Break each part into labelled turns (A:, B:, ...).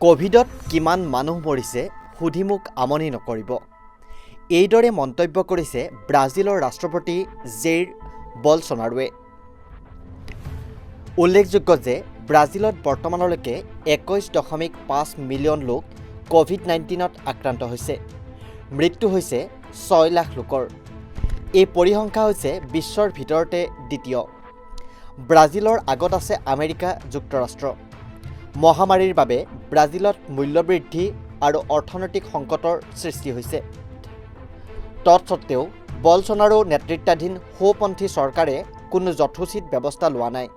A: কোভিডত কিমান মানুহ মৰিছে সুধি মোক আমনি নকৰিব। এইদৰে মন্তব্য কৰিছে ব্ৰাজিলৰ ৰাষ্ট্ৰপতি জেইৰ বলছনাৰোৱে। উল্লেখযোগ্য যে ব্ৰাজিলত বৰ্তমানলৈকে 21.5 মিলিয়ন লোক কোভিড-19ত আক্ৰান্ত হৈছে। মৃত্যু হৈছে 6 লাখ লোকৰ। এই পৰিসংখ্যা হৈছে বিশ্বৰ ভিতৰতে দ্বিতীয়। ব্ৰাজিলৰ আগত আছে আমেৰিকা যুক্তৰাষ্ট্ৰ। মহামাৰীৰ বাবে ব্ৰাজিলত মূল্যবৃদ্ধি আৰু অৰ্থনৈতিক সংকটৰ সৃষ্টি হৈছে। তৎসত্ত্বেও বলছনাৰো নেতৃত্বাধীন সোঁপন্থী চৰকাৰে কোনো যথোচিত ব্যৱস্থা লোৱা নাই।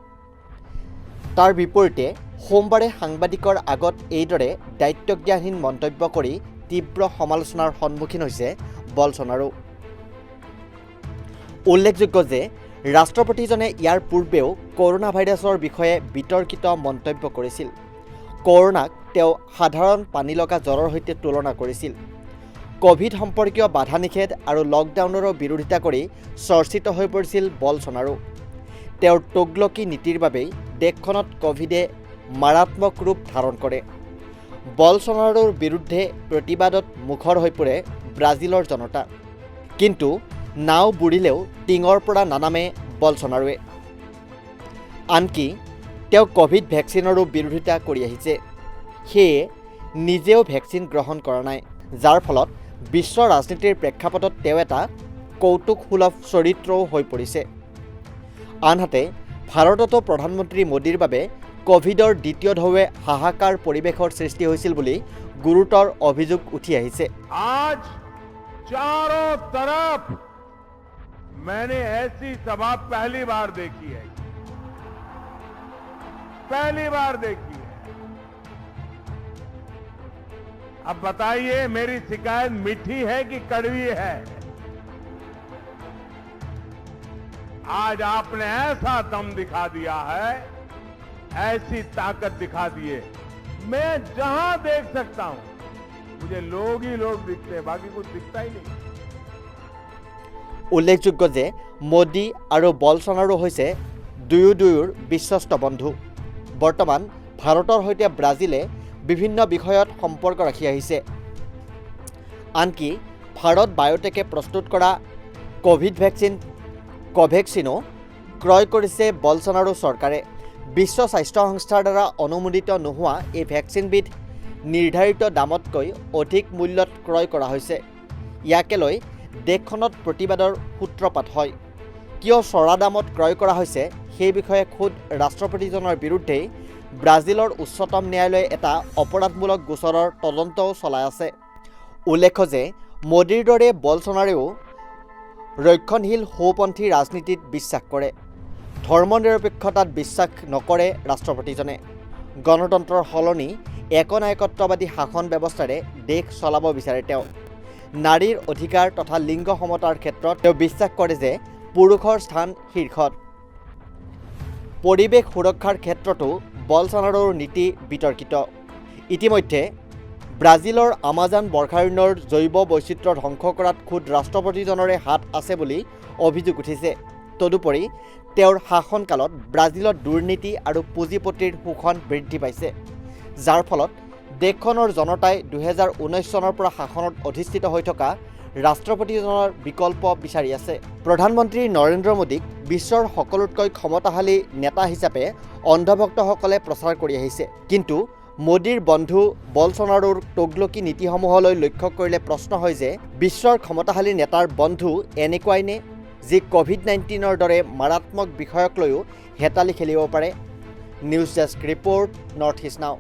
A: তাৰ বিপৰীতে সোমবাৰে সাংবাদিকৰ আগত এইদৰে দায়িত্বজ্ঞানহীন মন্তব্য কৰি তীব্ৰ সমালোচনাৰ সন্মুখীন হৈছে বলছনাৰো। উল্লেখযোগ্য যে ৰাষ্ট্ৰপতিজনে ইয়াৰ পূৰ্বেও কৰোনা ভাইৰাছৰ বিষয়ে বিতৰ্কিত মন্তব্য কৰিছিল। কৰোনাক তেওঁ সাধাৰণ পানীলগা জ্বৰৰ সৈতে তুলনা কৰিছিল। কোভিড সম্পৰ্কীয় বাধা নিষেধ আৰু লকডাউনৰো বিৰোধিতা কৰি চৰ্চিত হৈ পৰিছিল বলছনাৰো। তেওঁৰ তোগলকি নীতিৰ বাবেই দেশখনত কোভিডে মাৰাত্মক ৰূপ ধাৰণ কৰে। বলছনাৰোৰ বিৰুদ্ধে প্ৰতিবাদত মুখৰ হৈ পৰে ব্ৰাজিলৰ জনতা। কিন্তু নাও বুৰিলেও টিঙৰ পৰা নানামে বলছনাৰোৱে। আনকি তেওঁ কোভিড ভেকচিনৰো বিৰোধিতা কৰি আহিছে। সেয়ে নিজেও ভেকচিন গ্ৰহণ কৰা নাই, যাৰ ফলত বিশ্ব ৰাজনীতিৰ প্ৰেক্ষাপটত তেওঁ এটা কৌতুকসুলভ চৰিত্ৰও হৈ পৰিছে। আনহাতে ভাৰততো প্ৰধানমন্ত্ৰী মোদীৰ বাবে কোভিডৰ দ্বিতীয় ঢৌৱে হাহাকাৰ পৰিৱেশৰ সৃষ্টি হৈছিল বুলি গুৰুতৰ অভিযোগ উঠি আহিছে।
B: आज चारों तरफ मैंने ऐसी सभा पहली बार देखी है। अब बताइए मेरी शिकायत मीठी है कि कड़वी है? आज आपने ऐसा दम दिखा दिया है, ऐसी ताकत दिखा दिए। मैं जहां देख सकता हूं मुझे लोग ही लोग दिखते हैं, बाकी कुछ दिखता ही नहीं।
A: উল্লেখযোগ্য যে মোদী আৰু বলছনাৰো হৈছে দুয়োৰ বিশ্বস্ত বন্ধু। বৰ্তমান ভাৰতৰ সৈতে ব্ৰাজিলে বিভিন্ন বিষয়ত সম্পৰ্ক ৰাখি আহিছে। আনকি ভাৰত বায়'টেকে প্ৰস্তুত কৰা কোভিড ভেকচিন কোভেক্সিনো ক্ৰয় কৰিছে বলছনাৰো চৰকাৰে। বিশ্ব স্বাস্থ্য সংস্থাৰ দ্বাৰা অনুমোদিত নোহোৱা এই ভেকচিনবিধ নিৰ্ধাৰিত দামতকৈ অধিক মূল্যত ক্ৰয় কৰা হৈছে। ইয়াকে লৈ দেশখনত প্ৰতিবাদৰ সূত্ৰপাত হয়। কিয় চৰা দামত ক্ৰয় কৰা হৈছে সেই বিষয়ে খোদ ৰাষ্ট্ৰপতিজনৰ বিৰুদ্ধেই ব্ৰাজিলৰ উচ্চতম ন্যায়ালয়ে এটা অপৰাধমূলক গোচৰৰ তদন্তও চলাই আছে। উল্লেখ্য যে মোদীৰ দৰে বলছনাৰোৱেও ৰক্ষণশীল সোঁপন্থী ৰাজনীতিত বিশ্বাস কৰে। ধৰ্মনিৰপেক্ষতাত বিশ্বাস নকৰে ৰাষ্ট্ৰপতিজনে। গণতন্ত্ৰৰ সলনি একনায়কত্ববাদী শাসন ব্যৱস্থাৰে দেশ চলাব বিচাৰে তেওঁ। নাৰীৰ অধিকাৰ তথা লিংগ সমতাৰ ক্ষেত্ৰত তেওঁ বিশ্বাস কৰে যে পুৰুষৰ স্থান শীৰ্ষত। পৰিৱেশ সুৰক্ষাৰ ক্ষেত্ৰতো বলছনাৰোৰ নীতি বিতৰ্কিত। ইতিমধ্যে ব্ৰাজিলৰ আমাজন বৰ্ষাৰণ্যৰ জৈৱ বৈচিত্ৰ্য ধ্বংস কৰাত খোদ ৰাষ্ট্ৰপতিজনৰে হাত আছে বুলি অভিযোগ উঠিছে। তদুপৰি তেওঁৰ শাসনকালত ব্ৰাজিলত দুৰ্নীতি আৰু পুঁজিপতিৰ শোষণ বৃদ্ধি পাইছে, যাৰ ফলত দেশখনৰ জনতাই 2019 চনৰ পৰা শাসনত অধিষ্ঠিত হৈ থকা ৰাষ্ট্ৰপতিজনৰ বিকল্প বিচাৰি আছে। প্ৰধানমন্ত্ৰী নৰেন্দ্ৰ মোদীক বিশ্বৰ সকলোতকৈ ক্ষমতাশালী নেতা হিচাপে অন্ধভক্তসকলে প্ৰচাৰ কৰি আহিছে। কিন্তু মোদীৰ বন্ধু বলছনাৰোৰ তোগলকি নীতিসমূহলৈ লক্ষ্য কৰিলে প্ৰশ্ন হয় যে বিশ্বৰ ক্ষমতাশালী নেতাৰ বন্ধু এনেকুৱাই নে যি কোভিড-19ৰ দৰে মাৰাত্মক বিষয়ক লৈও হেতালি খেলিব পাৰে? News desk report, north east নাও।